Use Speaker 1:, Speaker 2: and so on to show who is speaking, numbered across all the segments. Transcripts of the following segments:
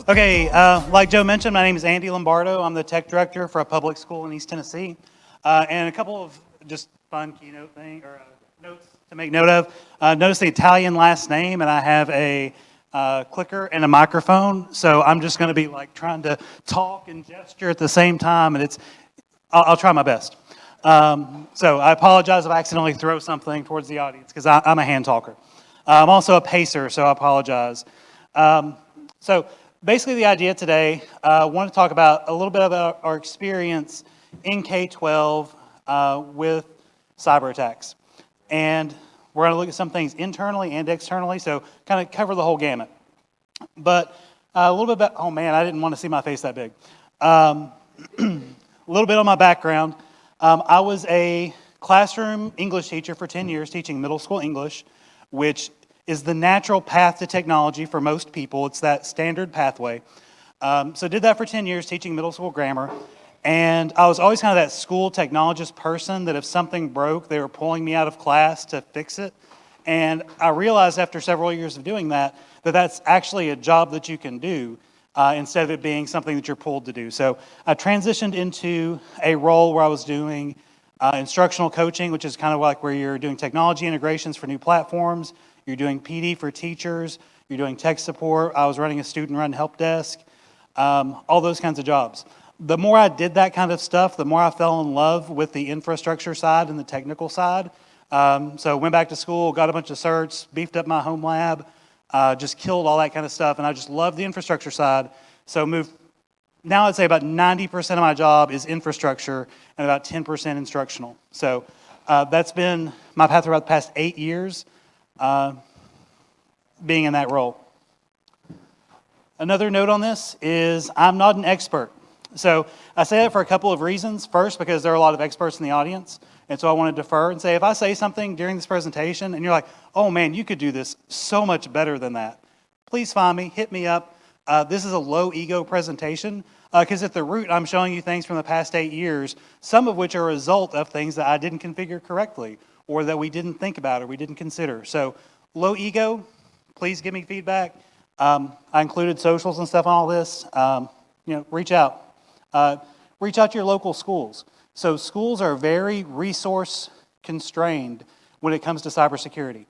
Speaker 1: Okay, like Joe mentioned, my name is Andy Lombardo. I'm the tech director for a public school in East Tennessee. And a couple of just fun keynote thing or notes to make note of. Notice the Italian last name, and I have a clicker and a microphone. So I'm just going to be like trying to talk and gesture at the same time, and I'll try my best. So I apologize if I accidentally throw something towards the audience because I'm a hand talker. I'm also a pacer, so I apologize. So basically the idea today, I want to talk about a little bit about our experience in K-12 with cyber attacks. And we're going to look at some things internally and externally, so kind of cover the whole gamut. But a little bit about, oh man, I didn't want to see my face that big. A little bit on my background. I was a classroom English teacher for 10 years, teaching middle school English, which is the natural path to technology for most people. It's that standard pathway. So did that for 10 years, teaching middle school grammar. And I was always kind of that school technologist person that if something broke, they were pulling me out of class to fix it. And I realized after several years of doing that, that's actually a job that you can do instead of it being something that you're pulled to do. So I transitioned into a role where I was doing instructional coaching, which is kind of like where you're doing technology integrations for new platforms. You're doing PD for teachers. You're doing tech support. I was running a student-run help desk. All those kinds of jobs. The more I did that kind of stuff, the more I fell in love with the infrastructure side and the technical side. So went back to school, got a bunch of certs, beefed up my home lab, just killed all that kind of stuff, and I just love the infrastructure side. So now I'd say about 90% of my job is infrastructure and about 10% instructional. So that's been my path for about the past 8 years. Being in that role. Another note on this is I'm not an expert. So I say that for a couple of reasons. First, because there are a lot of experts in the audience, and so I want to defer and say if I say something during this presentation and you're like, oh man, you could do this so much better than that, please find me, hit me up. This is a low ego presentation because at the root I'm showing you things from the past 8 years, some of which are a result of things that I didn't configure correctly or that we didn't think about or we didn't consider. So low ego, please give me feedback. I included socials and stuff on all this. Reach out. Reach out to your local schools. So schools are very resource constrained when it comes to cybersecurity.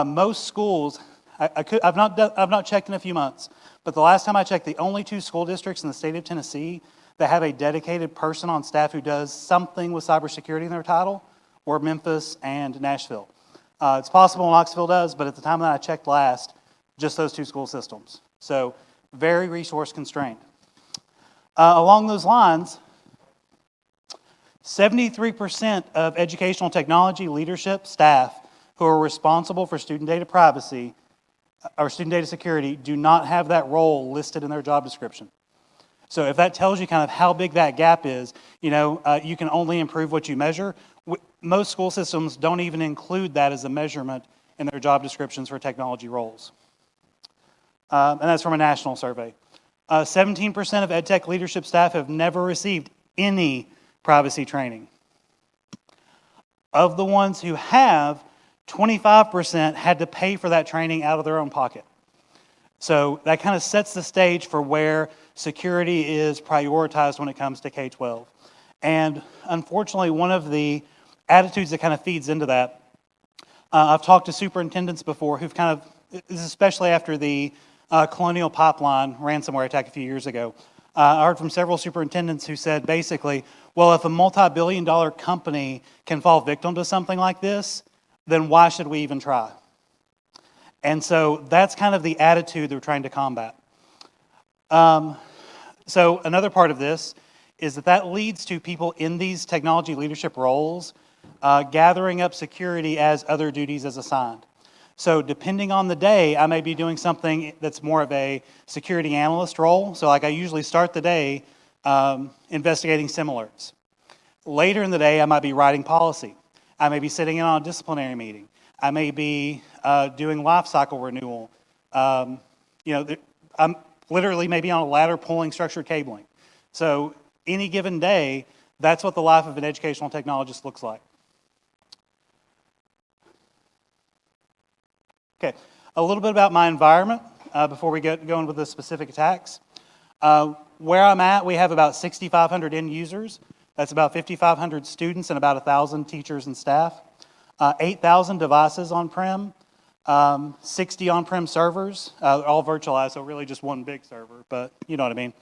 Speaker 1: Most schools, I've not checked in a few months, but the last time I checked, the only 2 school districts in the state of Tennessee that have a dedicated person on staff who does something with cybersecurity in their title were Memphis and Nashville. It's possible Knoxville does, but at the time that I checked last, just those 2 school systems. So very resource constrained. Along those lines, 73% of educational technology leadership staff who are responsible for student data privacy or student data security do not have that role listed in their job description. So if that tells you kind of how big that gap is, you can only improve what you measure. Most school systems don't even include that as a measurement in their job descriptions for technology roles. And that's from a national survey. 17% of EdTech leadership staff have never received any privacy training. Of the ones who have, 25% had to pay for that training out of their own pocket. So that kind of sets the stage for where security is prioritized when it comes to K-12. And unfortunately, one of the attitudes that kind of feeds into that, I've talked to superintendents before who've kind of, especially after the Colonial Pipeline ransomware attack a few years ago, I heard from several superintendents who said basically, well, if a multi-billion-dollar company can fall victim to something like this, then why should we even try? And so that's kind of the attitude they're trying to combat. So another part of this is that leads to people in these technology leadership roles gathering up security as other duties as assigned. So depending on the day, I may be doing something that's more of a security analyst role. So like I usually start the day investigating SIM alerts. Later in the day, I might be writing policy. I may be sitting in on a disciplinary meeting. I may be doing life cycle renewal. I'm literally maybe on a ladder pulling structured cabling. So any given day, that's what the life of an educational technologist looks like. Okay, a little bit about my environment. before we get going with the specific attacks. Where I'm at, we have about 6,500 end users. That's about 5,500 students and about 1,000 teachers and staff. 8,000 devices on-prem, 60 on-prem servers, all virtualized, so really just one big server, but you know what I mean.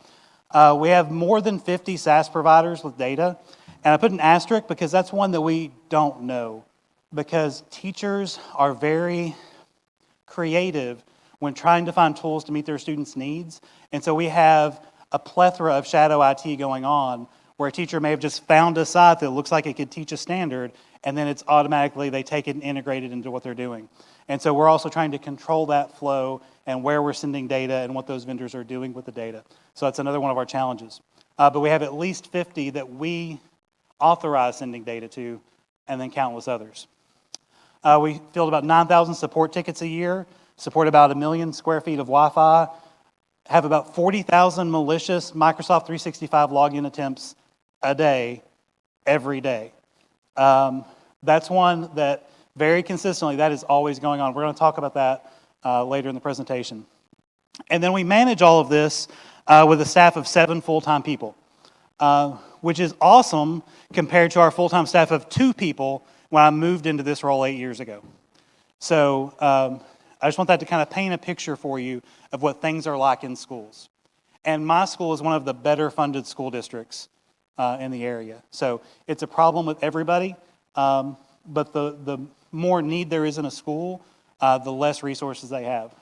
Speaker 1: We have more than 50 SaaS providers with data, and I put an asterisk because that's one that we don't know, because teachers are very creative when trying to find tools to meet their students' needs, and so we have a plethora of shadow IT going on, where a teacher may have just found a site that looks like it could teach a standard, and then it's automatically, they take it and integrate it into what they're doing. And so we're also trying to control that flow and where we're sending data and what those vendors are doing with the data. So that's another one of our challenges. But we have at least 50 that we authorize sending data to, and then countless others. We field about 9,000 support tickets a year, support about 1 million square feet of Wi-Fi, have about 40,000 malicious Microsoft 365 login attempts a day, every day. That's one that very consistently, that is always going on. We're going to talk about that later in the presentation. And then we manage all of this with a staff of 7 full-time people, which is awesome compared to our full-time staff of 2 people when I moved into this role 8 years ago. So I just want that to kind of paint a picture for you of what things are like in schools. And my school is one of the better funded school districts in the area. So it's a problem with everybody, but the more need there is in a school, the less resources they have.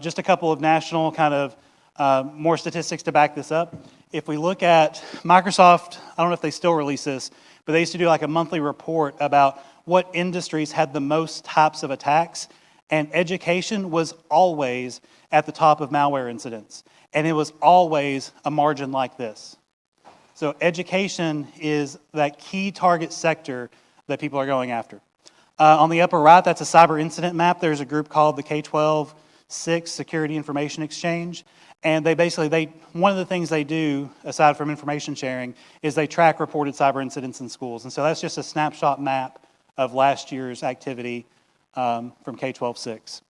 Speaker 1: Just a couple of national kind of more statistics to back this up. If we look at Microsoft, I don't know if they still release this, but they used to do like a monthly report about what industries had the most types of attacks, and education was always at the top of malware incidents, and it was always a margin like this. So education is that key target sector that people are going after. On the upper right, that's a cyber incident map. There's a group called the K-12 6 Security Information Exchange, and one of the things they do, aside from information sharing, is they track reported cyber incidents in schools. And so that's just a snapshot map of last year's activity from K-12 6.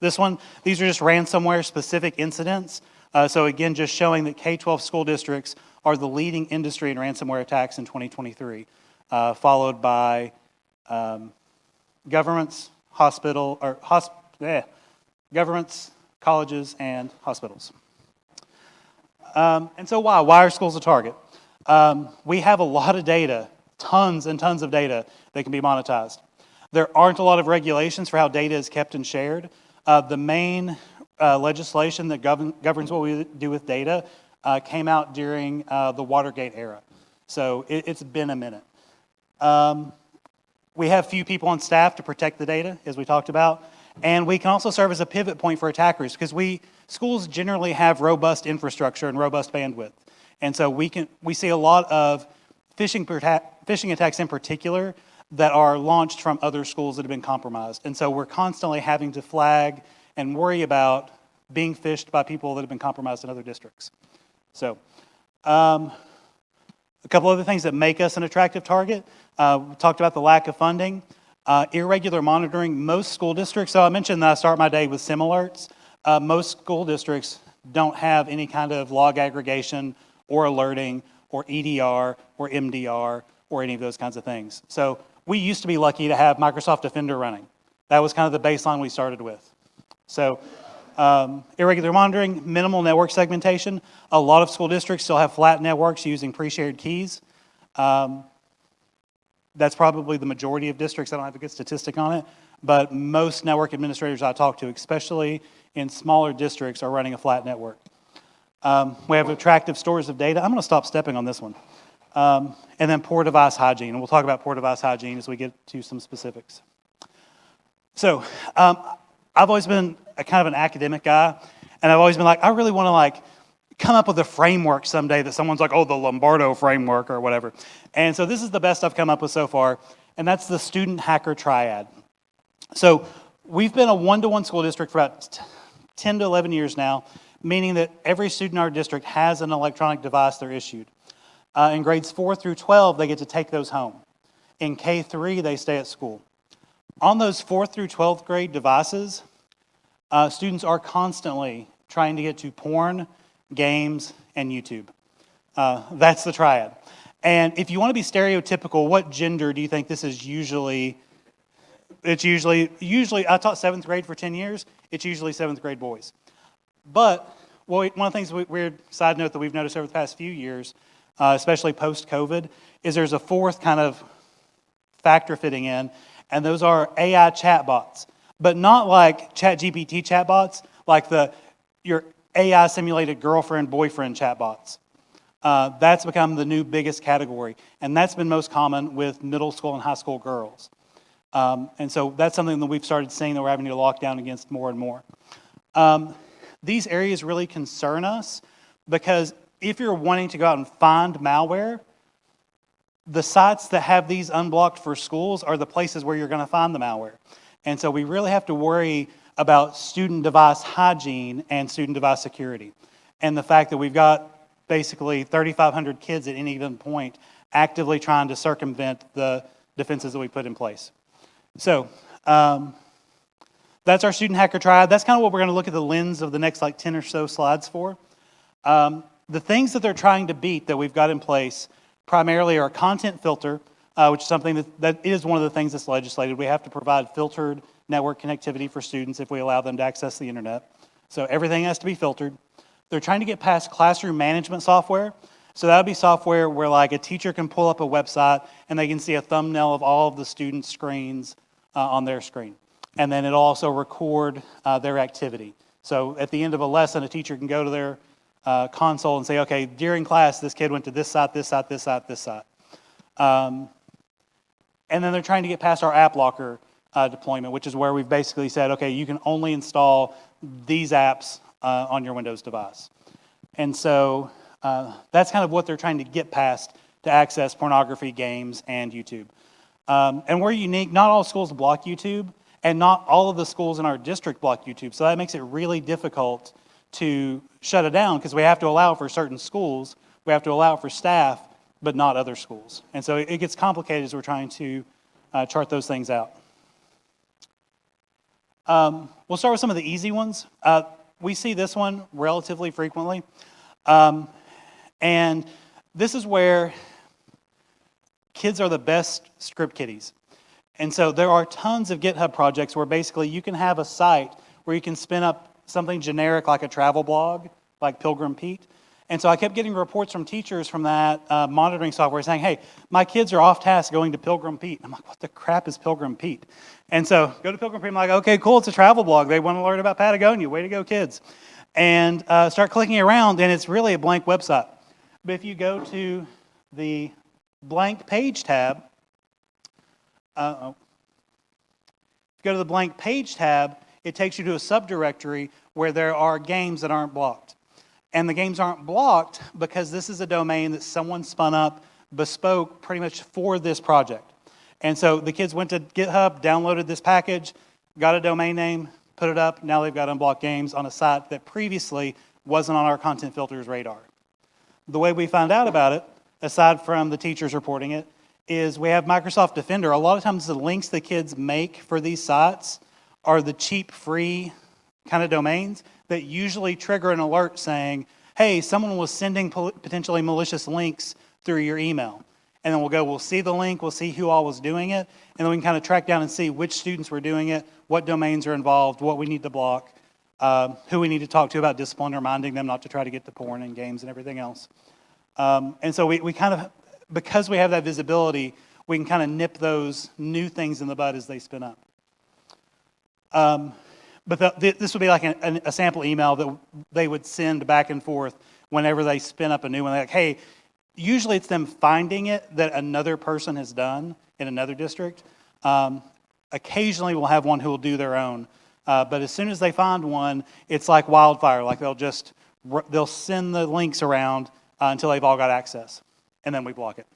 Speaker 1: These are just ransomware specific incidents. So again, just showing that K-12 school districts are the leading industry in ransomware attacks in 2023, followed by governments, governments, colleges, and hospitals. And so why are schools a target? We have a lot of data, tons and tons of data that can be monetized. There aren't a lot of regulations for how data is kept and shared. The main legislation that governs what we do with data came out during the Watergate era. So it's been a minute. We have few people on staff to protect the data, as we talked about. And we can also serve as a pivot point for attackers, because schools generally have robust infrastructure and robust bandwidth. And so we see a lot of phishing attacks in particular that are launched from other schools that have been compromised. And so we're constantly having to flag and worry about being phished by people that have been compromised in other districts. So a couple other things that make us an attractive target. We talked about the lack of funding. Irregular monitoring. Most school districts, so I mentioned that I start my day with SIM alerts. Most school districts don't have any kind of log aggregation or alerting or EDR or MDR or any of those kinds of things. So we used to be lucky to have Microsoft Defender running. That was kind of the baseline we started with. So irregular monitoring, minimal network segmentation. A lot of school districts still have flat networks using pre-shared keys. That's probably the majority of districts. I don't have a good statistic on it, but most network administrators I talk to, especially in smaller districts, are running a flat network. We have attractive stores of data. I'm going to stop stepping on this one. And then poor device hygiene, and we'll talk about poor device hygiene as we get to some specifics. So I've always been a kind of an academic guy, and I've always been like, I really want to come up with a framework someday that someone's like, oh, the Lombardo framework or whatever. And so this is the best I've come up with so far, and that's the student hacker triad. So we've been a one-to-one school district for about 10 to 11 years now, meaning that every student in our district has an electronic device they're issued. In grades 4 through 12, they get to take those home. In K3, they stay at school. On those 4th through 12th grade devices, students are constantly trying to get to porn, games, and YouTube. That's the triad. And if you want to be stereotypical, what gender do you think this is usually? It's usually, I taught 7th grade for 10 years. It's usually 7th grade boys. But one of the things, weird side note that we've noticed over the past few years, especially post-COVID, is there's a fourth kind of factor fitting in, and those are AI chatbots. But not like ChatGPT chatbots, like your AI simulated girlfriend-boyfriend chatbots. That's become the new biggest category, and that's been most common with middle school and high school girls. And so that's something that we've started seeing that we're having to lock down against more and more. These areas really concern us because if you're wanting to go out and find malware, the sites that have these unblocked for schools are the places where you're going to find the malware. And so we really have to worry about student device hygiene and student device security. And the fact that we've got basically 3,500 kids at any given point actively trying to circumvent the defenses that we put in place. So that's our student hacker triad. That's kind of what we're going to look at the lens of the next 10 or so slides for. The things that they're trying to beat that we've got in place primarily are content filter, which is something that is one of the things that's legislated. We have to provide filtered network connectivity for students if we allow them to access the internet. So everything has to be filtered. They're trying to get past classroom management software. So that would be software where a teacher can pull up a website and they can see a thumbnail of all of the students' screens on their screen. And then it'll also record their activity. So at the end of a lesson, a teacher can go to their console and say, okay, during class, this kid went to this site, this site, this site, this site. And then they're trying to get past our app locker deployment, which is where we've basically said, okay, you can only install these apps on your Windows device. And so that's kind of what they're trying to get past to access pornography, games, and YouTube. And we're unique. Not all schools block YouTube, and not all of the schools in our district block YouTube. So that makes it really difficult to shut it down because we have to allow it for certain schools, we have to allow it for staff, but not other schools. And so it gets complicated as we're trying to chart those things out. We'll start with some of the easy ones. We see this one relatively frequently. And this is where kids are the best script kiddies. And so there are tons of GitHub projects where basically you can have a site where you can spin up something generic like a travel blog, like Pilgrim Pete. And so I kept getting reports from teachers from that monitoring software saying, hey, my kids are off task going to Pilgrim Pete. I'm like, what the crap is Pilgrim Pete? And so go to Pilgrim Pete. I'm like, okay, cool, it's a travel blog. They want to learn about Patagonia. Way to go, kids. And start clicking around, and it's really a blank website. But if you go to the blank page tab, go to the blank page tab, it takes you to a subdirectory where there are games that aren't blocked. And the games aren't blocked because this is a domain that someone spun up bespoke pretty much for this project. And so the kids went to GitHub, downloaded this package, got a domain name, put it up. Now they've got unblocked games on a site that previously wasn't on our content filter's radar. The way we found out about it, aside from the teachers reporting it, is we have Microsoft Defender. A lot of times the links the kids make for these sites are the cheap, free kind of domains that usually trigger an alert saying, hey, someone was sending potentially malicious links through your email. And then we'll see the link, we'll see who all was doing it, and then we can kind of track down and see which students were doing it, what domains are involved, what we need to block, who we need to talk to about discipline, reminding them not to try to get to porn and games and everything else. And so we kind of, because we have that visibility, we can kind of nip those new things in the bud as they spin up. But this would be like a sample email that they would send back and forth whenever they spin up a new one. They're like, hey, usually it's them finding it that another person has done in another district. Occasionally we'll have one who will do their own. But as soon as they find one, it's like wildfire. Like they'll send the links around until they've all got access. And then we block it.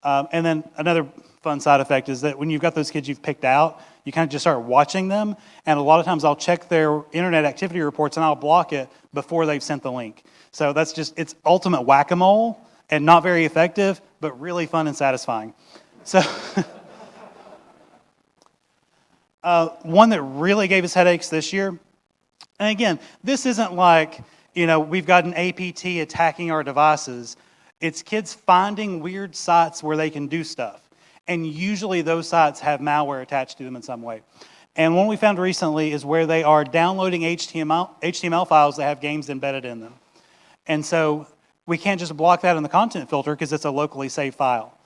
Speaker 1: And then another fun side effect is that when you've got those kids you've picked out, you kind of just start watching them, and a lot of times I'll check their internet activity reports and I'll block it before they've sent the link. So it's ultimate whack-a-mole and not very effective, but really fun and satisfying. So, One that really gave us headaches this year, and again, this isn't like, we've got an APT attacking our devices. It's kids finding weird sites where they can do stuff. And usually those sites have malware attached to them in some way. And one we found recently is where they are downloading HTML files that have games embedded in them. And so we can't just block that in the content filter because it's a locally saved file.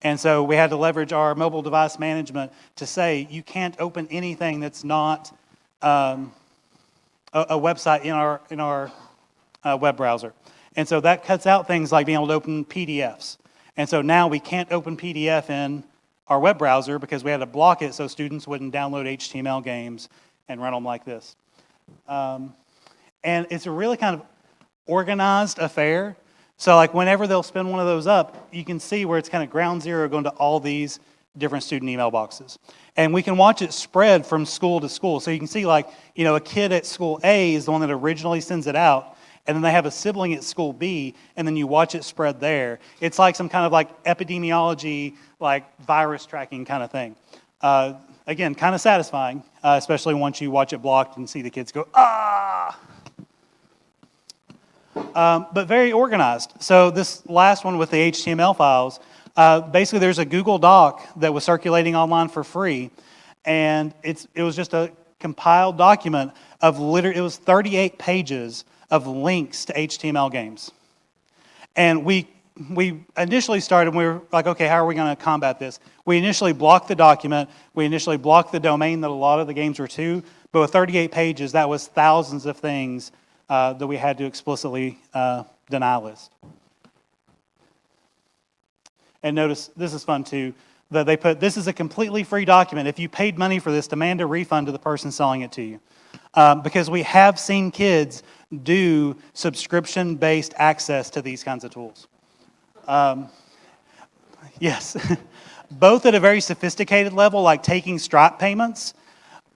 Speaker 1: And so we had to leverage our mobile device management to say you can't open anything that's not a website in our web browser. And so that cuts out things like being able to open PDFs. And so now we can't open PDF in our web browser because we had to block it so students wouldn't download HTML games and run them like this. And it's a really kind of organized affair. So like whenever they'll spin one of those up, you can see where it's kind of ground zero going to all these different student email boxes. And we can watch it spread from school to school. So you can see like, a kid at school A is the one that originally sends it out, and then they have a sibling at school B, and then you watch it spread there. It's like some kind of like epidemiology, like virus tracking kind of thing. Again, kind of satisfying, especially once you watch it blocked and see the kids go, ah! But very organized. So this last one with the HTML files, basically there's a Google Doc that was circulating online for free, and it was just a compiled document of it was 38 pages of links to HTML games. And we initially started, we were like, okay, how are we going to combat this? We initially blocked the document, we initially blocked the domain that a lot of the games were to, but with 38 pages, that was thousands of things that we had to explicitly deny list. And notice, this is fun too, that they put, this is a completely free document. If you paid money for this, demand a refund to the person selling it to you. Because we have seen kids do subscription-based access to these kinds of tools. Yes, both at a very sophisticated level, like taking Stripe payments,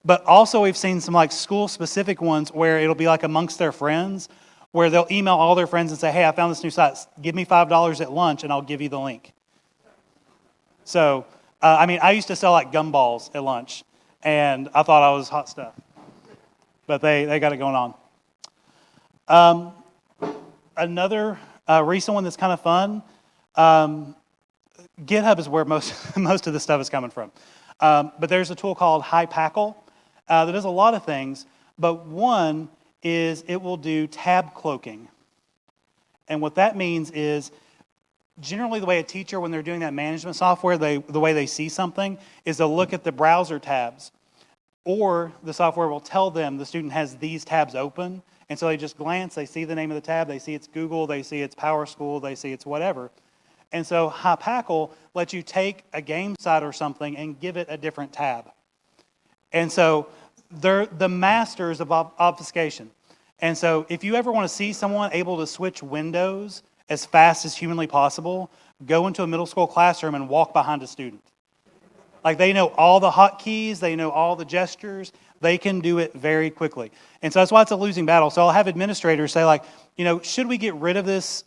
Speaker 1: but also we've seen some like school-specific ones where it'll be like amongst their friends, where they'll email all their friends and say, hey, I found this new site. Give me $5 at lunch and I'll give you the link. So, I used to sell like gumballs at lunch, and I thought I was hot stuff. But they got it going on. Another recent one that's kind of fun, GitHub is where most of this stuff is coming from. But there's a tool called HiPackle that does a lot of things, but one is it will do tab cloaking. And what that means is generally the way a teacher, when they're doing that management software, the way they see something is they'll look at the browser tabs, or the software will tell them the student has these tabs open, and so they just glance, they see the name of the tab, they see it's Google, they see it's PowerSchool, they see it's whatever. And so HiPackle lets you take a game site or something and give it a different tab. And so they're the masters of obfuscation. And so if you ever want to see someone able to switch windows as fast as humanly possible, go into a middle school classroom and walk behind a student. Like they know all the hotkeys, they know all the gestures, they can do it very quickly. And so that's why it's a losing battle. So I'll have administrators say like, should we get rid of this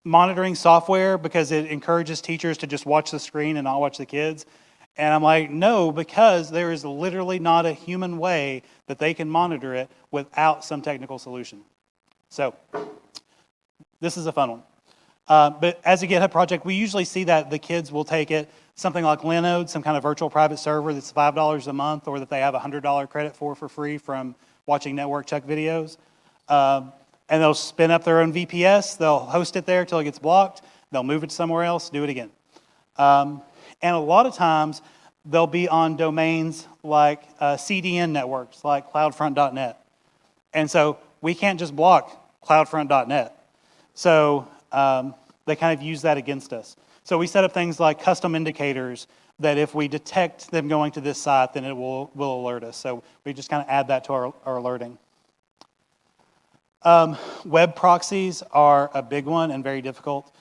Speaker 1: monitoring software because it encourages teachers to just watch the screen and not watch the kids? And I'm like, no, because there is literally not a human way that they can monitor it without some technical solution. So this is a fun one. But as a GitHub project, we usually see that the kids will take it, something like Linode, some kind of virtual private server that's $5 a month, or that they have a $100 credit for free from watching network check videos. And they'll spin up their own VPS, they'll host it there until it gets blocked, they'll move it to somewhere else, do it again. And a lot of times, they'll be on domains like CDN networks, like cloudfront.net. And so we can't just block cloudfront.net. So they kind of use that against us. So we set up things like custom indicators that if we detect them going to this site, then it will alert us. So we just kind of add that to our alerting. Web proxies are a big one and very difficult.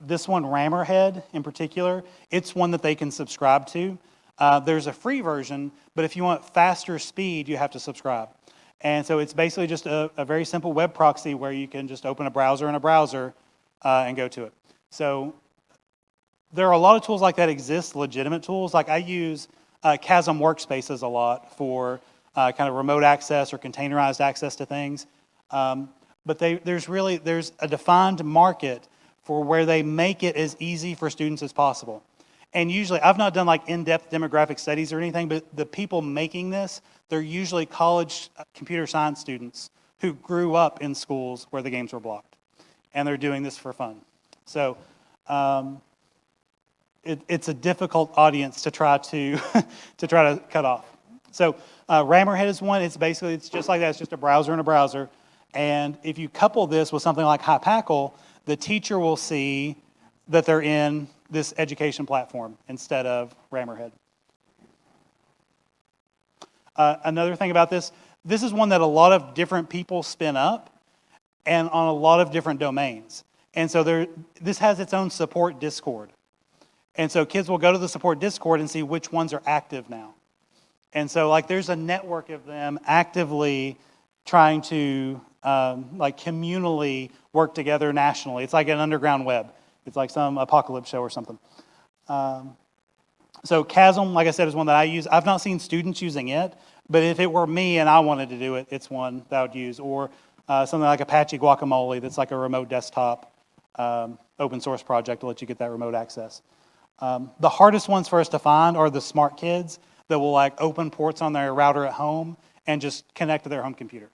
Speaker 1: This one, Rammerhead in particular, it's one that they can subscribe to. There's a free version, but if you want faster speed, you have to subscribe. And so it's basically just a very simple web proxy where you can just open a browser in a browser and go to it. So there are a lot of tools like that exist, legitimate tools. Like I use Chasm workspaces a lot for kind of remote access or containerized access to things. But there's a defined market for where they make it as easy for students as possible. And usually, I've not done like in-depth demographic studies or anything, but the people making this, they're usually college computer science students who grew up in schools where the games were blocked. And they're doing this for fun. So it's a difficult audience to try to cut off. So Rammerhead is one. It's just like that. It's just a browser and a browser. And if you couple this with something like HiPackle, the teacher will see that they're in this education platform instead of Rammerhead. Another thing about this is one that a lot of different people spin up and on a lot of different domains. And so this has its own support Discord. And so kids will go to the support Discord and see which ones are active now. And so like there's a network of them actively trying to like communally work together nationally. It's like an underground web. It's like some apocalypse show or something. So Chasm, like I said, is one that I use. I've not seen students using it, but if it were me and I wanted to do it, it's one that I would use. Or something like Apache Guacamole that's like a remote desktop open source project to let you get that remote access. The hardest ones for us to find are the smart kids that will like open ports on their router at home and just connect to their home computer.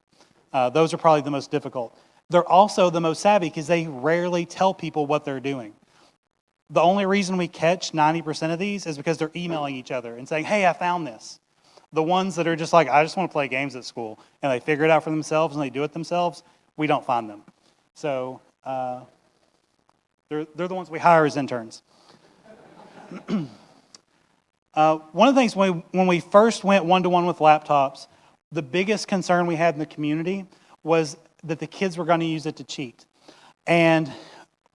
Speaker 1: Those are probably the most difficult. They're also the most savvy because they rarely tell people what they're doing. The only reason we catch 90% of these is because they're emailing each other and saying, hey, I found this. The ones that are just like, I just want to play games at school, and they figure it out for themselves and they do it themselves, we don't find them. So they're the ones we hire as interns. One of the things when we first went one-to-one with laptops, the biggest concern we had in the community was that the kids were going to use it to cheat. And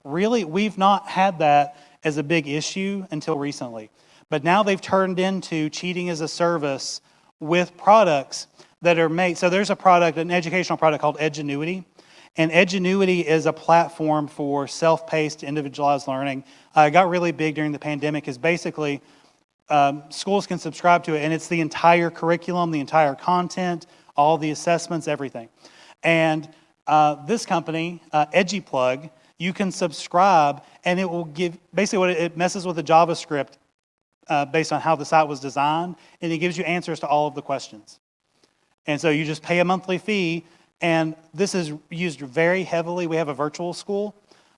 Speaker 1: really, we've not had that as a big issue until recently. But now they've turned into cheating as a service with products that are made. So there's an educational product called Edgenuity. And Edgenuity is a platform for self-paced, individualized learning. It got really big during the pandemic because basically schools can subscribe to it, and it's the entire curriculum, the entire content, all the assessments, everything. And this company, EduPlug, you can subscribe, and it will give, basically it messes with the JavaScript based on how the site was designed, and it gives you answers to all of the questions. And so you just pay a monthly fee, and this is used very heavily. We have a virtual school.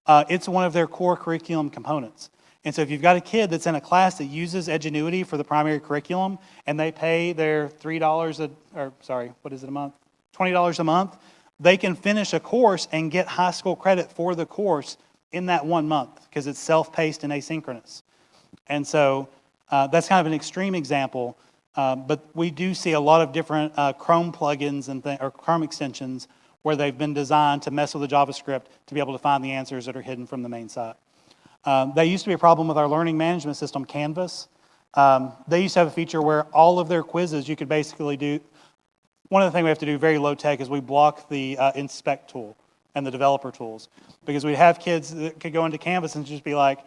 Speaker 1: It's one of their core curriculum components. And so if you've got a kid that's in a class that uses Edgenuity for the primary curriculum, and they pay their $20 a month, they can finish a course and get high school credit for the course in that 1 month because it's self-paced and asynchronous. And so that's kind of an extreme example, but we do see a lot of different Chrome plugins or Chrome extensions where they've been designed to mess with the JavaScript to be able to find the answers that are hidden from the main site. That used to be a problem with our learning management system, Canvas. They used to have a feature where all of their quizzes you could basically do. One of the things we have to do very low tech is we block the inspect tool and the developer tools because we have kids that could go into Canvas and just be like,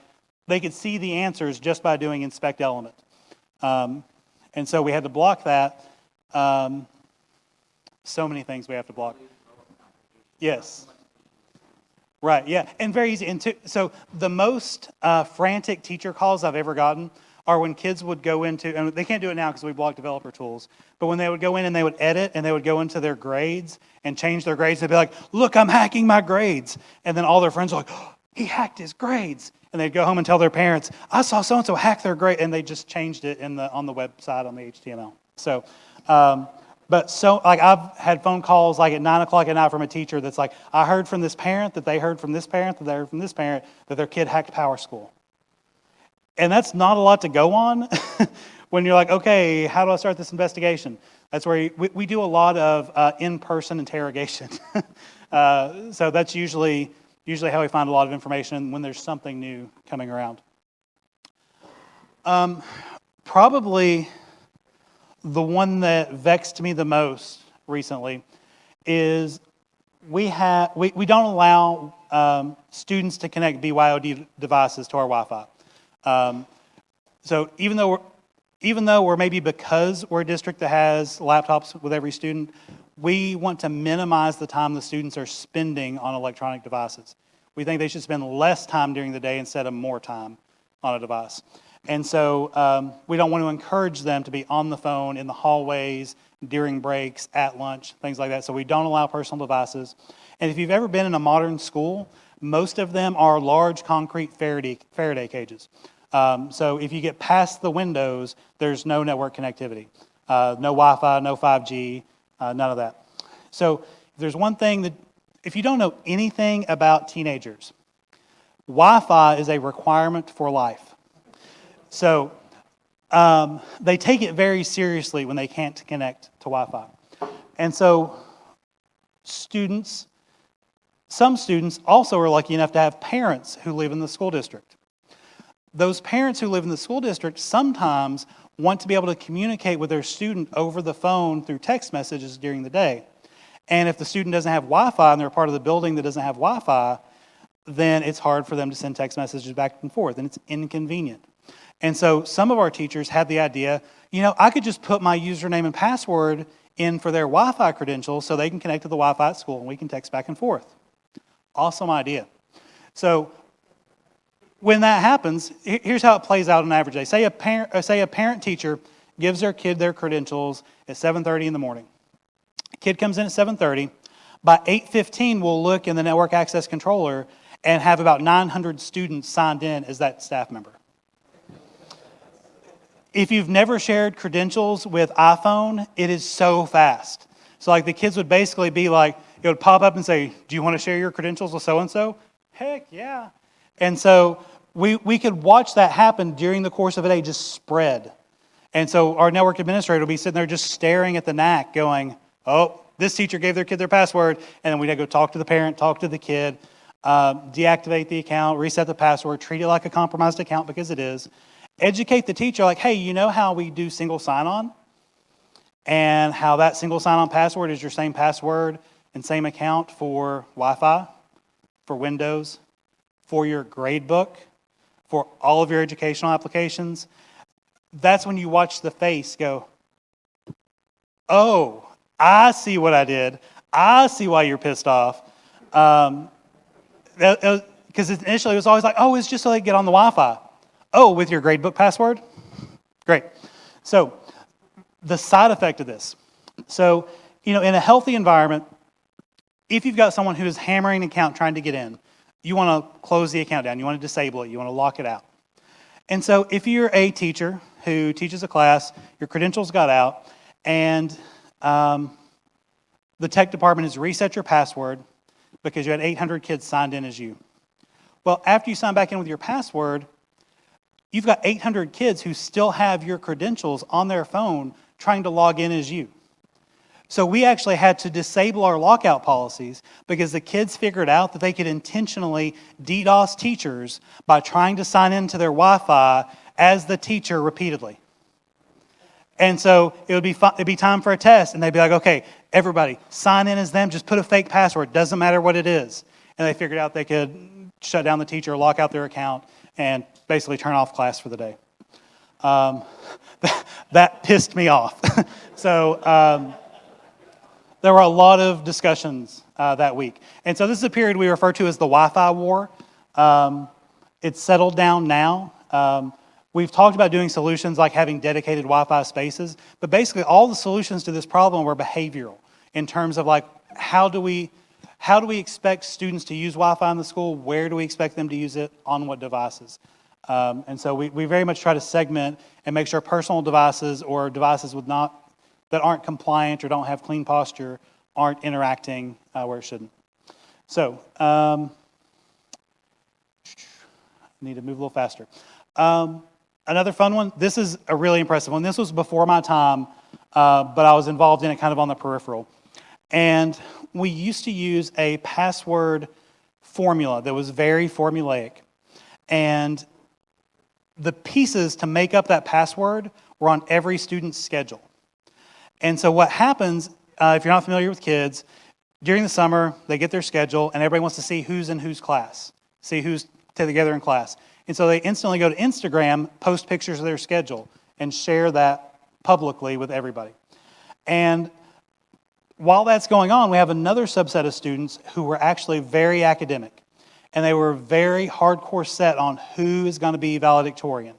Speaker 1: they could see the answers just by doing inspect element. And so we had to block that. So many things we have to block. Yes. Right, yeah, and very easy. And so the most frantic teacher calls I've ever gotten are when kids would go into, and they can't do it now because we block developer tools, but when they would go in and they would edit and they would go into their grades and change their grades, they'd be like, look, I'm hacking my grades. And then all their friends are like, oh, he hacked his grades. And they'd go home and tell their parents, I saw so-and-so hack their grade, and they just changed it on the website on the HTML. So, I've had phone calls like at 9 o'clock at night from a teacher that's like, I heard from this parent that they heard from this parent that they heard from this parent that their kid hacked PowerSchool. And that's not a lot to go on when you're like, okay, how do I start this investigation? That's where we do a lot of in-person interrogation. So that's usually how we find a lot of information when there's something new coming around. Probably the one that vexed me the most recently is we don't allow students to connect BYOD devices to our Wi-Fi. So even though we're maybe because we're a district that has laptops with every student, we want to minimize the time the students are spending on electronic devices. We think they should spend less time during the day instead of more time on a device. And so we don't want to encourage them to be on the phone in the hallways, during breaks, at lunch, things like that. So we don't allow personal devices. And if you've ever been in a modern school, most of them are large concrete Faraday cages. So if you get past the windows, there's no network connectivity. No Wi-Fi, no 5G, none of that. So if there's one thing that, if you don't know anything about teenagers, Wi-Fi is a requirement for life. So they take it very seriously when they can't connect to Wi-Fi. And so some students also are lucky enough to have parents who live in the school district. Those parents who live in the school district sometimes want to be able to communicate with their student over the phone through text messages during the day. And if the student doesn't have Wi-Fi and they're part of the building that doesn't have Wi-Fi, then it's hard for them to send text messages back and forth, and it's inconvenient. And so some of our teachers had the idea, I could just put my username and password in for their Wi-Fi credentials so they can connect to the Wi-Fi at school and we can text back and forth. Awesome idea. So when that happens, here's how it plays out on an average day. Say a parent teacher gives their kid their credentials at 7:30 in the morning. Kid comes in at 7:30. By 8:15, we'll look in the network access controller and have about 900 students signed in as that staff member. If you've never shared credentials with iPhone, it is so fast. So like the kids would basically be like, it would pop up and say, do you want to share your credentials with so-and-so? Heck yeah. And so we could watch that happen during the course of a day, just spread. And so our network administrator will be sitting there just staring at the NAC going, oh, this teacher gave their kid their password, and then we'd go talk to the parent, talk to the kid, deactivate the account, reset the password, treat it like a compromised account because it is. Educate the teacher like, hey, you know how we do single sign-on? And how that single sign-on password is your same password and same account for Wi-Fi, for Windows, for your grade book, for all of your educational applications. That's when you watch the face go, oh, I see what I did. I see why you're pissed off. Because initially it was always like, oh, it's just so they get on the Wi-Fi. Oh, with your gradebook password? Great. So the side effect of this. So, in a healthy environment, if you've got someone who is hammering an account trying to get in, you want to close the account down. You want to disable it. You want to lock it out. And so if you're a teacher who teaches a class, your credentials got out, and the tech department has reset your password because you had 800 kids signed in as you. Well, after you sign back in with your password, you've got 800 kids who still have your credentials on their phone trying to log in as you. So we actually had to disable our lockout policies because the kids figured out that they could intentionally DDoS teachers by trying to sign into their Wi-Fi as the teacher repeatedly. And so it'd be time for a test, and they'd be like, okay, everybody, sign in as them, just put a fake password, doesn't matter what it is. And they figured out they could shut down the teacher, lock out their account, and basically turn off class for the day. That pissed me off. So there were a lot of discussions that week. And so this is a period we refer to as the Wi-Fi war. It's settled down now. We've talked about doing solutions like having dedicated Wi-Fi spaces, but basically all the solutions to this problem were behavioral in terms of like, how do we expect students to use Wi-Fi in the school? Where do we expect them to use it? On what devices? And so we very much try to segment and make sure personal devices or devices that aren't compliant or don't have clean posture aren't interacting where it shouldn't. So, I need to move a little faster. Another fun one, this is a really impressive one. This was before my time, but I was involved in it kind of on the peripheral. And we used to use a password formula that was very formulaic. And the pieces to make up that password were on every student's schedule. And so what happens, if you're not familiar with kids, during the summer, they get their schedule, and everybody wants to see who's in whose class, see who's together in class. And so they instantly go to Instagram, post pictures of their schedule, and share that publicly with everybody. And while that's going on, we have another subset of students who were actually very academic. And they were very hardcore set on who is going to be valedictorian.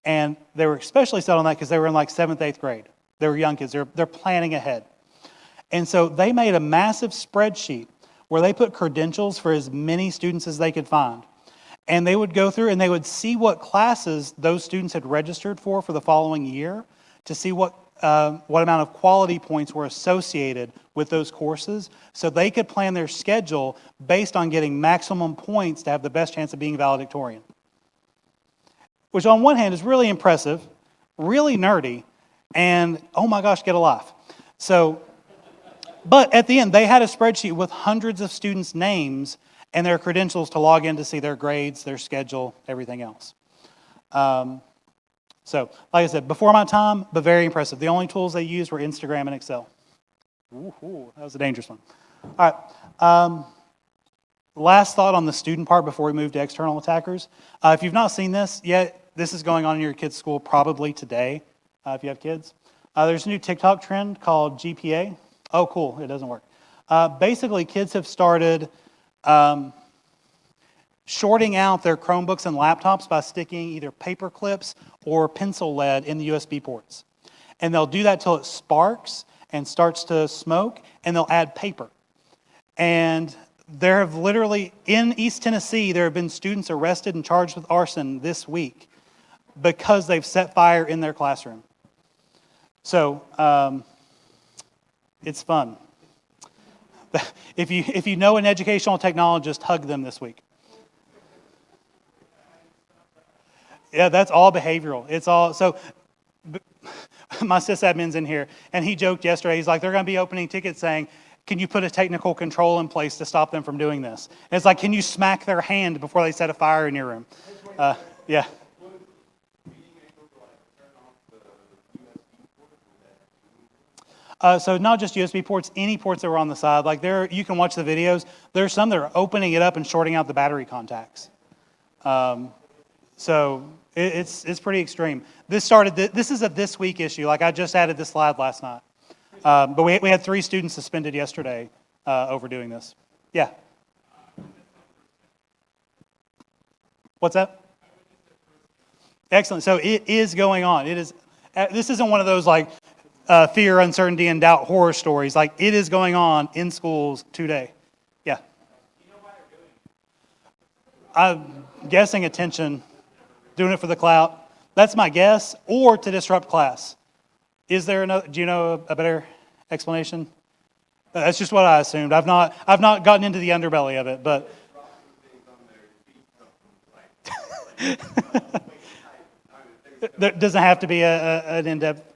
Speaker 1: And they were especially set on that because they were in like 7th, 8th grade. They were young kids. They're planning ahead. And so they made a massive spreadsheet where they put credentials for as many students as they could find. And they would go through and they would see what classes those students had registered for the following year to see what amount of quality points were associated with those courses so they could plan their schedule based on getting maximum points to have the best chance of being valedictorian. Which on one hand is really impressive, really nerdy, and oh my gosh, get a life. So, but at the end, they had a spreadsheet with hundreds of students' names and their credentials to log in to see their grades, their schedule, everything else. So, like I said, before my time, but very impressive. The only tools they used were Instagram and Excel. Ooh, that was a dangerous one. All right. Last thought on the student part before we move to external attackers. If you've not seen this yet, this is going on in your kids' school probably today, if you have kids. There's a new TikTok trend called GPA. Oh, cool. It doesn't work. Basically, kids have started shorting out their Chromebooks and laptops by sticking either paper clips or pencil lead in the USB ports. And they'll do that till it sparks and starts to smoke, and they'll add paper. And there have literally, in East Tennessee, there have been students arrested and charged with arson this week because they've set fire in their classroom. So, it's fun. If you know an educational technologist, hug them this week. Yeah, that's all behavioral. It's all, so my sysadmin's in here, and he joked yesterday, he's like, they're going to be opening tickets saying, can you put a technical control in place to stop them from doing this? And it's like, can you smack their hand before they set a fire in your room? Yeah. So not just USB ports, any ports that were on the side. Like you can watch the videos. There's some that are opening it up and shorting out the battery contacts. So it's pretty extreme. This is a this week issue. Like I just added this slide last night. But we had 3 students suspended yesterday over doing this. Yeah. What's that? Excellent. So it is going on. It is. This isn't one of those like fear, uncertainty, and doubt horror stories. Like it is going on in schools today. Yeah. I'm guessing attention, doing it for the clout. That's my guess, or to disrupt class. Is there another? Do you know a better explanation? That's just what I assumed. I've not gotten into the underbelly of it, but. There doesn't have to be an in-depth.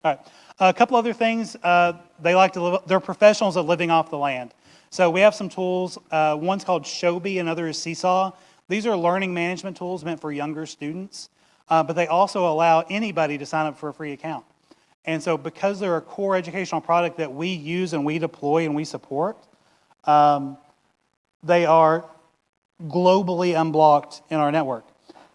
Speaker 1: All right. A couple other things. They like to live. They're professionals at living off the land. So we have some tools. One's called Shobi, another is Seesaw. These are learning management tools meant for younger students, but they also allow anybody to sign up for a free account. And so because they're a core educational product that we use and we deploy and we support, they are globally unblocked in our network.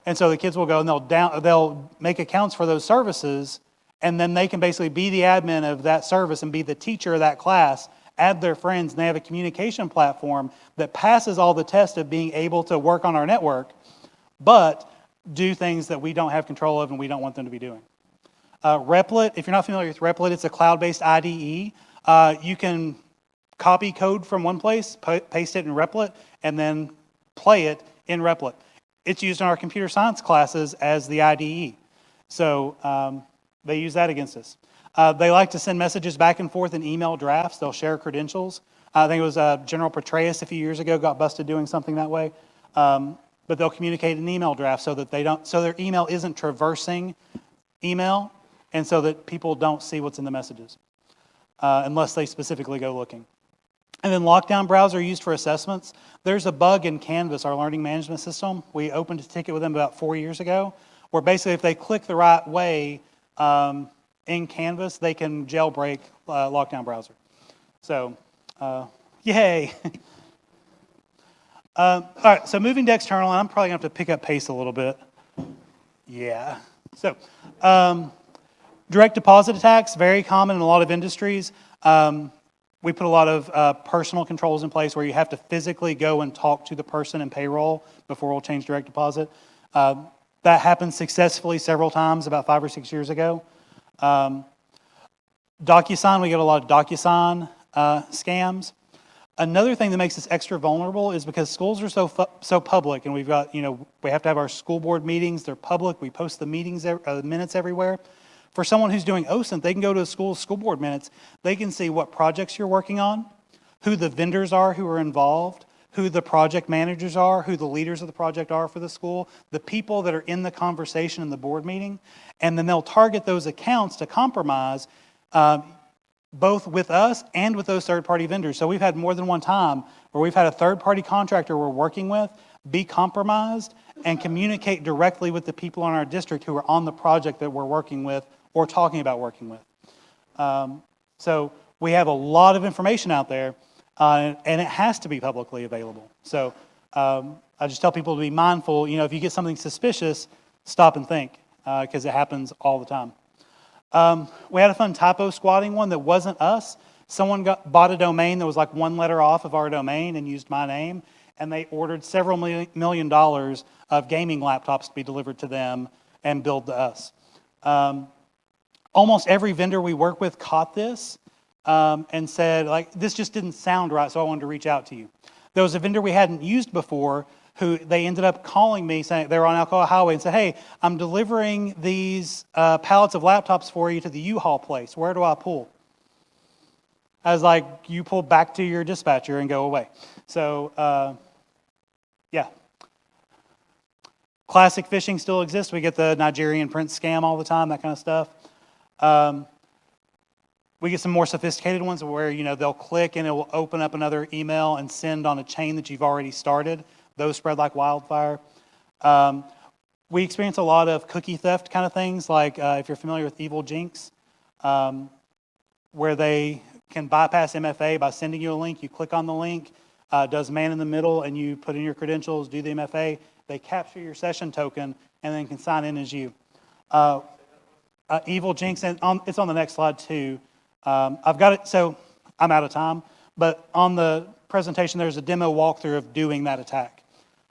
Speaker 1: And so the kids will go and they'll make accounts for those services, and then they can basically be the admin of that service and be the teacher of that class, add their friends, and they have a communication platform that passes all the tests of being able to work on our network, but do things that we don't have control of and we don't want them to be doing. Replit, if you're not familiar with Replit, it's a cloud-based IDE. You can copy code from one place, paste it in Replit, and then play it in Replit. It's used in our computer science classes as the IDE. So they use that against us. They like to send messages back and forth in email drafts. They'll share credentials. I think it was General Petraeus a few years ago got busted doing something that way. But they'll communicate in email drafts so that their email isn't traversing email, and so that people don't see what's in the messages unless they specifically go looking. And then Lockdown Browser used for assessments. There's a bug in Canvas, our learning management system. We opened a ticket with them about 4 years ago, where basically if they click the right way in Canvas, they can jailbreak Lockdown Browser. So, yay. All right, so moving to external, and I'm probably going to have to pick up pace a little bit. Yeah. So, direct deposit attacks, very common in a lot of industries. We put a lot of personal controls in place where you have to physically go and talk to the person in payroll before we'll change direct deposit. That happened successfully several times about 5 or 6 years ago. DocuSign, we get a lot of DocuSign scams. Another thing that makes us extra vulnerable is because schools are so public, and we've got, we have to have our school board meetings. They're public. We post the minutes everywhere. For someone who's doing OSINT, they can go to the school board minutes. They can see what projects you're working on, who the vendors are who are involved, who the project managers are, who the leaders of the project are for the school, the people that are in the conversation in the board meeting, and then they'll target those accounts to compromise both with us and with those third-party vendors. So we've had more than one time where we've had a third-party contractor we're working with be compromised and communicate directly with the people in our district who are on the project that we're working with or talking about working with. So we have a lot of information out there, and it has to be publicly available. So I just tell people to be mindful. If you get something suspicious, stop and think, because it happens all the time. We had a fun typo squatting one that wasn't us. Someone bought a domain that was like one letter off of our domain and used my name, and they ordered several $1 million of gaming laptops to be delivered to them and billed to us. Almost every vendor we work with caught this and said, this just didn't sound right, so I wanted to reach out to you. There was a vendor we hadn't used before who they ended up calling me saying they were on Alcoa Highway and said, hey, I'm delivering these pallets of laptops for you to the U-Haul place. Where do I pull? I was like, you pull back to your dispatcher and go away. So, yeah. Classic phishing still exists. We get the Nigerian prince scam all the time, that kind of stuff. We get some more sophisticated ones where, they'll click and it will open up another email and send on a chain that you've already started. Those spread like wildfire. We experience a lot of cookie theft kind of things, like if you're familiar with Evil Jinx, where they can bypass MFA by sending you a link. You click on the link, does man in the middle, and you put in your credentials, do the MFA. They capture your session token, and then can sign in as you. Evil Jinx, and it's on the next slide too. I've got it, so I'm out of time, but on the presentation there's a demo walkthrough of doing that attack.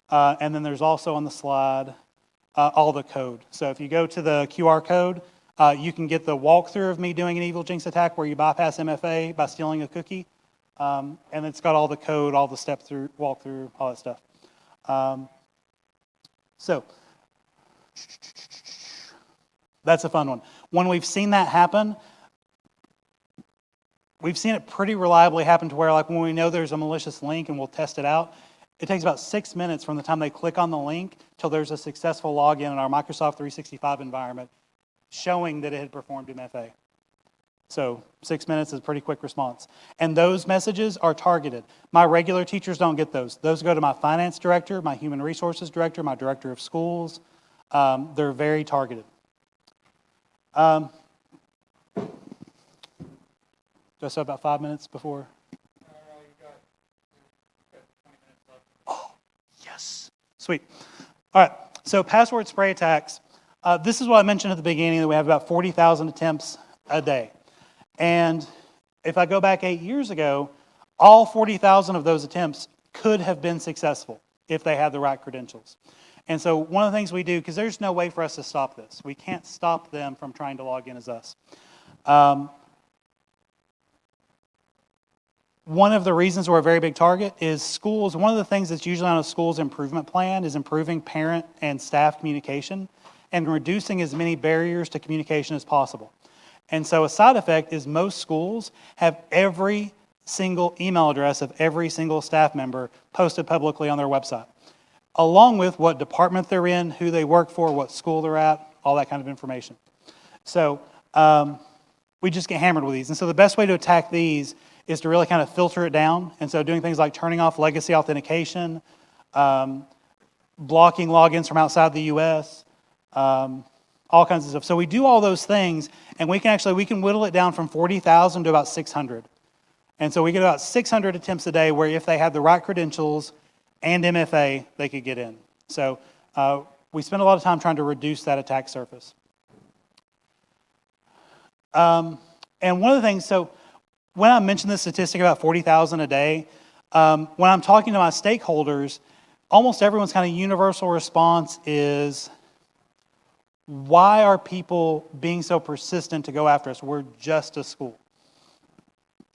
Speaker 1: And then there's also on the slide all the code. So if you go to the QR code, you can get the walkthrough of me doing an Evil Jinx attack where you bypass MFA by stealing a cookie. And it's got all the code, all the walkthrough, all that stuff. So that's a fun one. When we've seen that happen, we've seen it pretty reliably happen to where, when we know there's a malicious link and we'll test it out, it takes about 6 minutes from the time they click on the link till there's a successful login in our Microsoft 365 environment showing that it had performed MFA. So 6 minutes is a pretty quick response. And those messages are targeted. My regular teachers don't get those. Those go to my finance director, my human resources director, my director of schools. They're very targeted. Just about 5 minutes before. Oh, yes. Sweet. All right. So password spray attacks. This is what I mentioned at the beginning, that we have about 40,000 attempts a day. And if I go back 8 years ago, all 40,000 of those attempts could have been successful if they had the right credentials. And so one of the things we do, because there's no way for us to stop this. We can't stop them from trying to log in as us. One of the reasons we're a very big target is schools. One of the things that's usually on a school's improvement plan is improving parent and staff communication and reducing as many barriers to communication as possible. And so a side effect is most schools have every single email address of every single staff member posted publicly on their website, along with what department they're in, who they work for, what school they're at, all that kind of information. So we just get hammered with these. And so the best way to attack these is to really kind of filter it down. And so doing things like turning off legacy authentication, blocking logins from outside the U.S., all kinds of stuff. So we do all those things, and we can whittle it down from 40,000 to about 600. And so we get about 600 attempts a day where if they have the right credentials, and MFA, they could get in. So we spend a lot of time trying to reduce that attack surface. And one of the things, so when I mentioned this statistic about 40,000 a day, when I'm talking to my stakeholders, almost everyone's kind of universal response is, why are people being so persistent to go after us? We're just a school.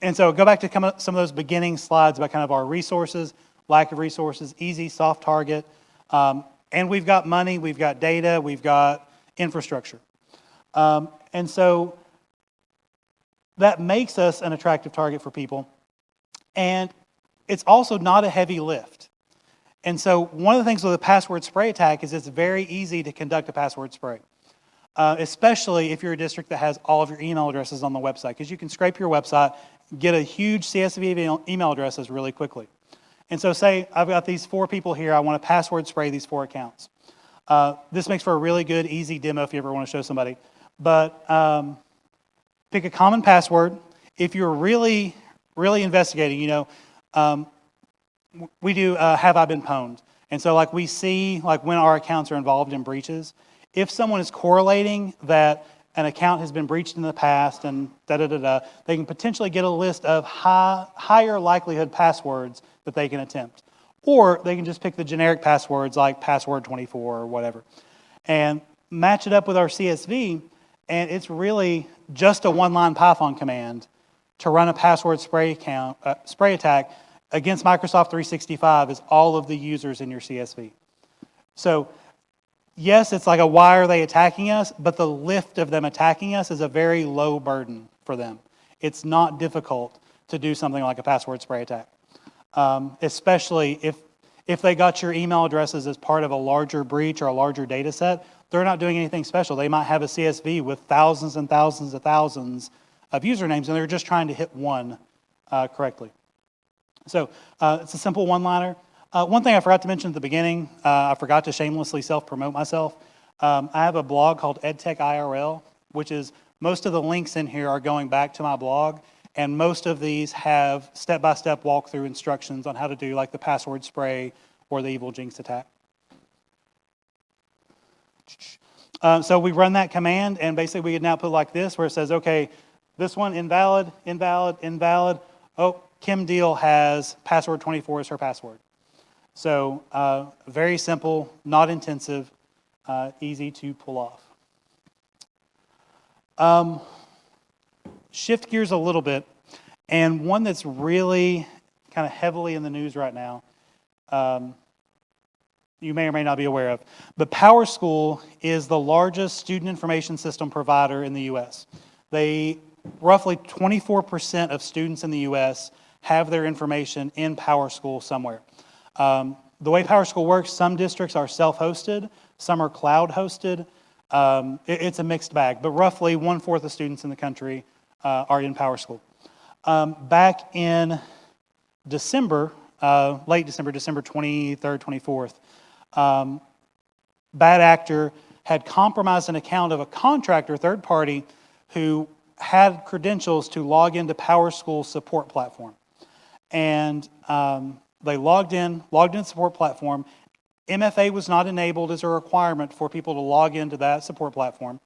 Speaker 1: And so go back to some of those beginning slides about kind of our resources, lack of resources, easy, soft target. And we've got money, we've got data, we've got infrastructure. And so that makes us an attractive target for people. And it's also not a heavy lift. And so one of the things with a password spray attack is it's very easy to conduct a password spray, especially if you're a district that has all of your email addresses on the website, because you can scrape your website, get a huge CSV of email addresses really quickly. And so say I've got these 4 people here, I want to password spray these 4 accounts. This makes for a really good, easy demo if you ever want to show somebody. But pick a common password. If you're really, really investigating, we do have I been pwned. And so like we see like when our accounts are involved in breaches, if someone is correlating that an account has been breached in the past and they can potentially get a list of higher likelihood passwords that they can attempt. Or they can just pick the generic passwords like password 24 or whatever and match it up with our CSV, and it's really just a one-line Python command to run a password spray attack against Microsoft 365 as all of the users in your CSV. So yes, it's like a why are they attacking us, but the lift of them attacking us is a very low burden for them. It's not difficult to do something like a password spray attack, especially if they got your email addresses as part of a larger breach or a larger data set. They're not doing anything special. They might have a CSV with thousands and thousands of usernames, and they're just trying to hit one correctly. So it's a simple one-liner. One thing I forgot to mention at the beginning, I forgot to shamelessly self-promote myself. I have a blog called EdTech IRL, which is most of the links in here are going back to my blog, and most of these have step-by-step walkthrough instructions on how to do like the password spray or the evil jinx attack. So we run that command, and basically we can now put like this, where it says, okay, this one invalid, invalid, invalid. Oh, Kim Deal has password 24 as her password. So very simple, not intensive, easy to pull off. Shift gears a little bit, and one that's really kind of heavily in the news right now, you may or may not be aware of, but PowerSchool is the largest student information system provider in the U.S. Roughly 24% of students in the U.S. have their information in PowerSchool somewhere. The way PowerSchool works, some districts are self-hosted, some are cloud-hosted. It's a mixed bag, but roughly 1/4 of students in the country are in PowerSchool. Back in December, late December 23rd, 24th, bad actor had compromised an account of a contractor, third party, who had credentials to log into PowerSchool's support platform. And they logged in the support platform. MFA was not enabled as a requirement for people to log into that support platform.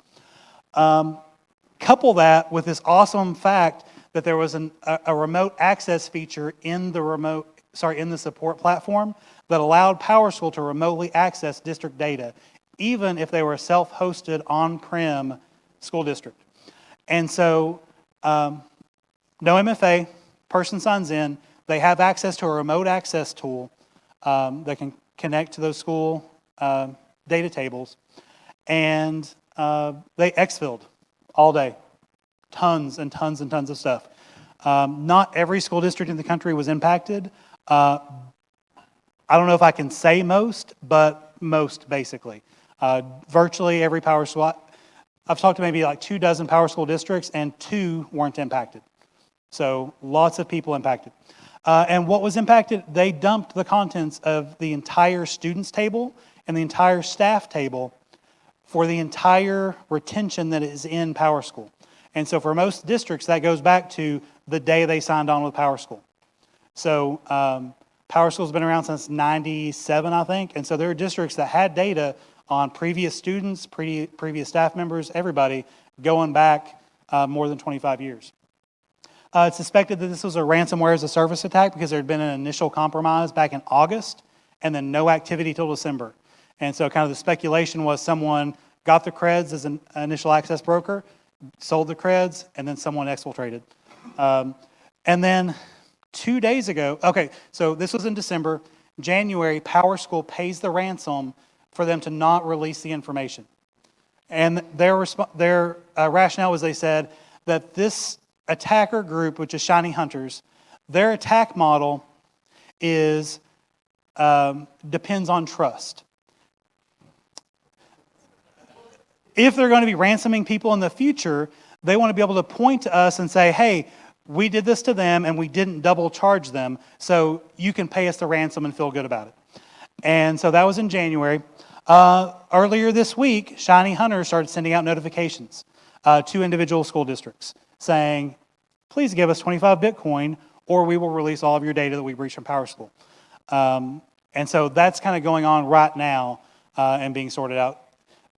Speaker 1: Couple that with this awesome fact that there was a remote access feature in the support platform that allowed PowerSchool to remotely access district data, even if they were a self-hosted on-prem school district. And so, no MFA, person signs in, they have access to a remote access tool that can connect to those school data tables, and they exfilled all day. Tons and tons and tons of stuff. Not every school district in the country was impacted. I don't know if I can say most, but most basically. Virtually every PowerSchool, I've talked to maybe like 24 PowerSchool districts, and 2 weren't impacted. So lots of people impacted. And what was impacted, they dumped the contents of the entire students table and the entire staff table for the entire retention that is in PowerSchool. And so for most districts, that goes back to the day they signed on with PowerSchool. So PowerSchool's been around since '97, I think, and so there are districts that had data on previous students, previous staff members, everybody going back more than 25 years. It's suspected that this was a ransomware as a service attack because there had been an initial compromise back in August and then no activity till December. And so kind of the speculation was someone got the creds as an initial access broker, sold the creds, and then someone exfiltrated. And then 2 days ago, okay, so this was in December. January, PowerSchool pays the ransom for them to not release the information. And their rationale was they said that this attacker group, which is Shiny Hunters, their attack model is depends on trust. If they're going to be ransoming people in the future, they want to be able to point to us and say, hey, we did this to them and we didn't double charge them, so you can pay us the ransom and feel good about it. And so that was in January. Earlier this week, Shiny Hunters started sending out notifications to individual school districts saying, please give us 25 Bitcoin or we will release all of your data that we breached from PowerSchool. And so that's kind of going on right now and being sorted out.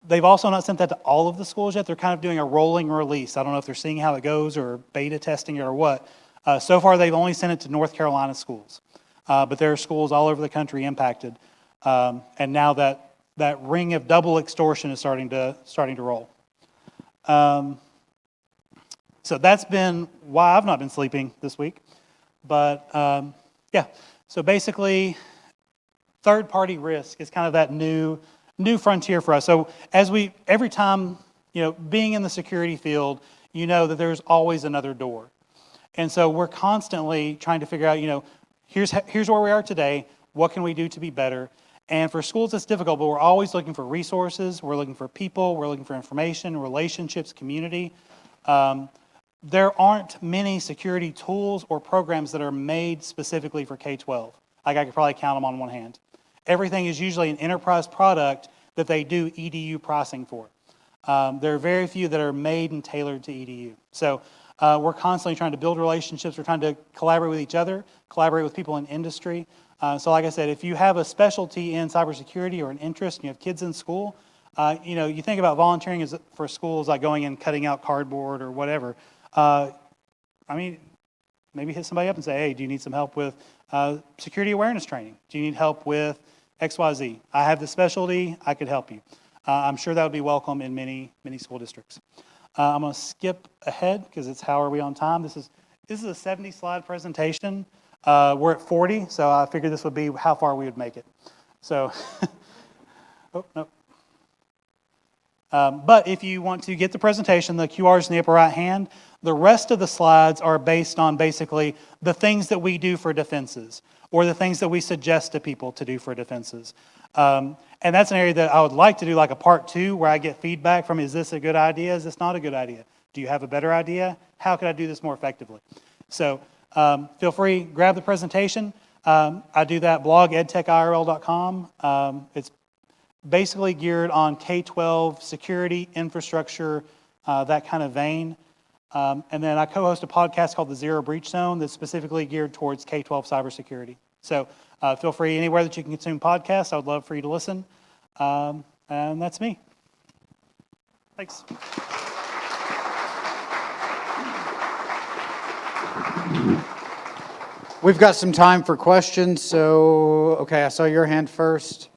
Speaker 1: They've also not sent that to all of the schools yet. They're kind of doing a rolling release. I don't know if they're seeing how it goes or beta testing it or what. So far, they've only sent it to North Carolina schools. But there are schools all over the country impacted. And now that ring of double extortion is starting to roll. So that's been why I've not been sleeping this week. But yeah, so basically, third-party risk is kind of that new frontier for us. So every time, being in the security field, you know that there's always another door. And so we're constantly trying to figure out, here's where we are today. What can we do to be better? And for schools, it's difficult, but we're always looking for resources. We're looking for people. We're looking for information, relationships, community. There aren't many security tools or programs that are made specifically for K-12. Like I could probably count them on one hand. Everything is usually an enterprise product that they do EDU pricing for. There are very few that are made and tailored to EDU. So we're constantly trying to build relationships. We're trying to collaborate with each other, collaborate with people in industry. So like I said, if you have a specialty in cybersecurity or an interest and you have kids in school, you think about volunteering for schools like going and cutting out cardboard or whatever. Maybe hit somebody up and say, hey, do you need some help with security awareness training? Do you need help with XYZ? I have the specialty, I could help you. I'm sure that would be welcome in many, many school districts. I'm going to skip ahead because it's how are we on time. This is a 70-slide presentation. We're at 40, so I figured this would be how far we would make it. So, oh, no. But if you want to get the presentation, the QR's in the upper right hand. The rest of the slides are based on basically the things that we do for defenses or the things that we suggest to people to do for defenses. And that's an area that I would like to do like a part 2 where I get feedback from, is this a good idea? Is this not a good idea? Do you have a better idea? How could I do this more effectively? So feel free, grab the presentation. I do that blog, edtechirl.com. It's basically geared on K-12 security, infrastructure, that kind of vein. And then I co-host a podcast called The Zero Breach Zone that's specifically geared towards K-12 cybersecurity. So feel free, anywhere that you can consume podcasts, I would love for you to listen. And that's me. Thanks.
Speaker 2: We've got some time for questions, so, okay, I saw your hand first.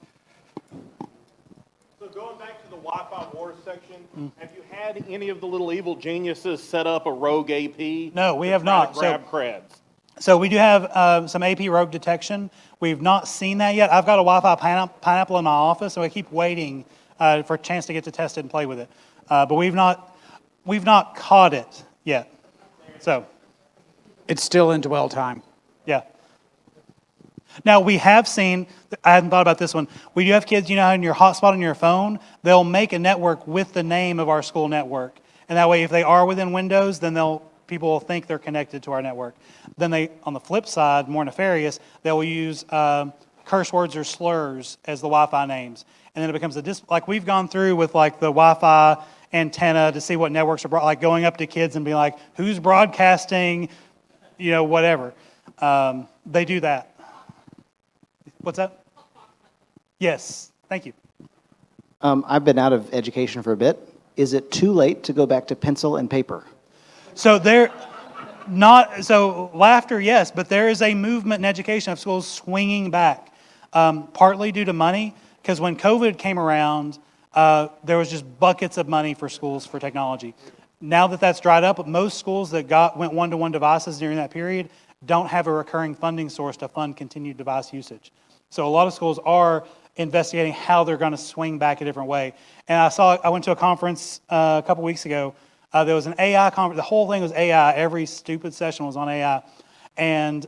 Speaker 3: So going back to the Wi-Fi wars section, have you had any of the little evil geniuses set up a rogue AP?
Speaker 1: No, we have not.
Speaker 3: Grab creds.
Speaker 1: So we do have some AP rogue detection. We've not seen that yet. I've got a Wi-Fi pineapple in my office, so I keep waiting for a chance to get to test it and play with it. But we've not caught it yet. So
Speaker 2: It's still in dwell time.
Speaker 1: yeah. Now we have seen, I hadn't thought about this one. We do have kids, how in your hotspot on your phone, they'll make a network with the name of our school network. And that way, if they are within Windows, then people will think they're connected to our network. Then on the flip side, more nefarious, they'll use curse words or slurs as the Wi-Fi names. And then it becomes like we've gone through with like the Wi-Fi antenna to see what networks are like going up to kids and being like, who's broadcasting, whatever. They do that. What's that? Yes, thank you.
Speaker 4: I've been out of education for a bit. Is it too late to go back to pencil and paper?
Speaker 1: So laughter, yes, but there is a movement in education of schools swinging back, partly due to money, because when COVID came around, there was just buckets of money for schools for technology. Now that that's dried up, most schools that went one-to-one devices during that period don't have a recurring funding source to fund continued device usage. So a lot of schools are investigating how they're going to swing back a different way. And I went to a conference a couple weeks ago. There was an AI conference. The whole thing was AI. Every stupid session was on AI. And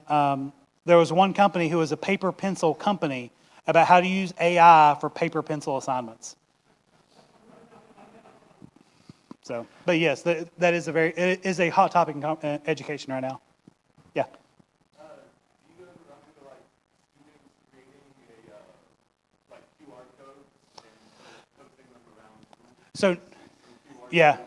Speaker 1: there was one company who was a paper pencil company about how to use AI for paper pencil assignments. So, but yes, that is it is a hot topic in education right now. Yeah.
Speaker 3: Do you ever run into students creating a QR code and posting them around?
Speaker 1: So, yeah.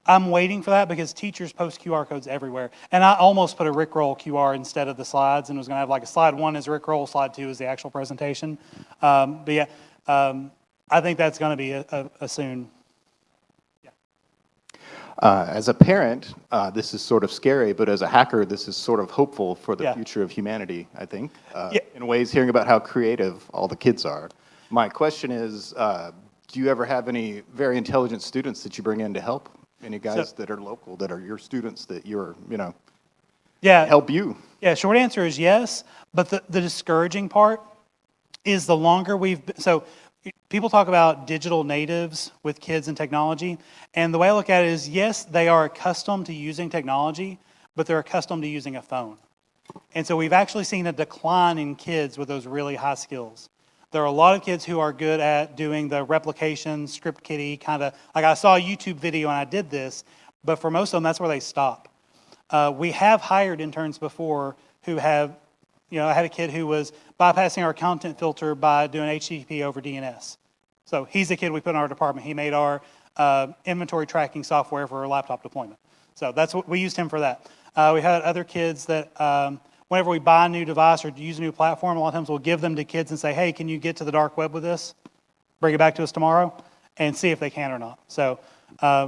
Speaker 1: I'm waiting for that because teachers post QR codes everywhere. And I almost put a Rickroll QR instead of the slides and was going to have like a slide 1 is Rickroll, slide 2 is the actual presentation. But yeah, I think that's going to be a soon.
Speaker 5: As a parent, this is sort of scary, but as a hacker, this is sort of hopeful for the future of humanity, I think. In ways, hearing about how creative all the kids are. My question is, do you ever have any very intelligent students that you bring in to help? Any guys that are local, that are your students, that you're, help you?
Speaker 1: Yeah, short answer is yes, but the discouraging part is the longer we've been, so people talk about digital natives with kids and technology, and the way I look at it is, yes, they are accustomed to using technology, but they're accustomed to using a phone. And so we've actually seen a decline in kids with those really high skills. There are a lot of kids who are good at doing the replication, script kiddie, kind of, like I saw a YouTube video and I did this, but for most of them, that's where they stop. We have hired interns before who have, I had a kid who was bypassing our content filter by doing HTTP over DNS. So he's the kid we put in our department. He made our inventory tracking software for our laptop deployment. So that's what we used him for that. We had other kids that whenever we buy a new device or use a new platform, a lot of times we'll give them to kids and say, hey, can you get to the dark web with this? Bring it back to us tomorrow and see if they can or not. So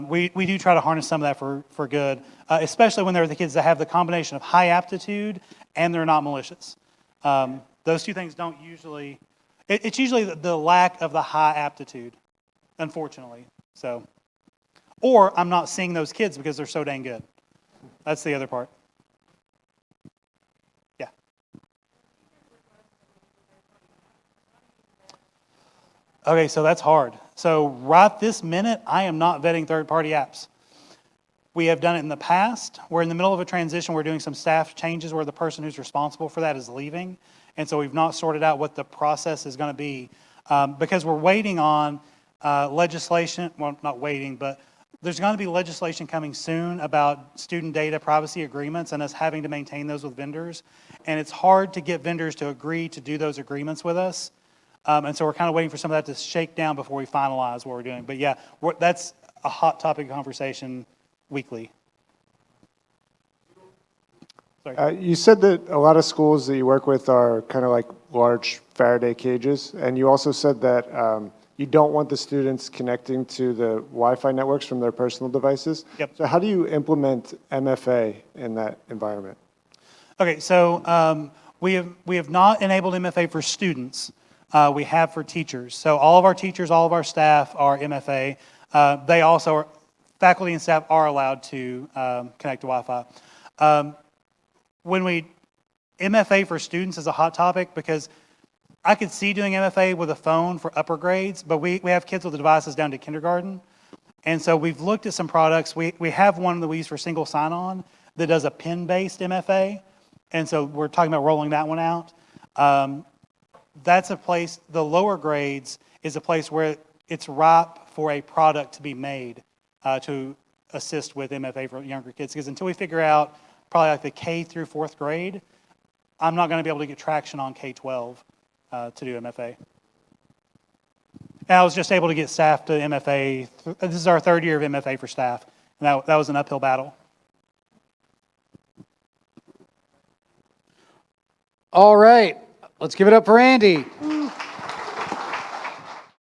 Speaker 1: we do try to harness some of that for good, especially when they're the kids that have the combination of high aptitude and they're not malicious. Those two things don't usually, it's usually the lack of the high aptitude, unfortunately. So, or I'm not seeing those kids because they're so dang good. That's the other part. Yeah. Okay, so that's hard. So right this minute, I am not vetting third-party apps. We have done it in the past. We're in the middle of a transition. We're doing some staff changes where the person who's responsible for that is leaving. And so we've not sorted out what the process is going to be because we're waiting on legislation. Well, not waiting, but there's going to be legislation coming soon about student data privacy agreements and us having to maintain those with vendors. And it's hard to get vendors to agree to do those agreements with us. And so we're kind of waiting for some of that to shake down before we finalize what we're doing. But yeah, that's a hot topic of conversation weekly. Sorry.
Speaker 6: You said that a lot of schools that you work with are kind of like large Faraday cages, and you also said that you don't want the students connecting to the Wi-Fi networks from their personal devices.
Speaker 1: Yep.
Speaker 6: So how do you implement MFA in that environment?
Speaker 1: Okay, so we have not enabled MFA for students. We have for teachers. So all of our teachers, all of our staff are MFA. They also are, faculty and staff are allowed to connect to Wi-Fi. MFA for students is a hot topic because I could see doing MFA with a phone for upper grades, but we have kids with the devices down to kindergarten. And so we've looked at some products. We have one that we use for single sign-on that does a PIN-based MFA. And so we're talking about rolling that one out. That's a place, the lower grades is a place where it's ripe for a product to be made to assist with MFA for younger kids. Because until we figure out probably like the K through 4th grade, I'm not going to be able to get traction on K-12 to do MFA. And I was just able to get staff to MFA. This is our 3rd year of MFA for staff. And that was an uphill battle.
Speaker 2: All right. Let's give it up for Andy.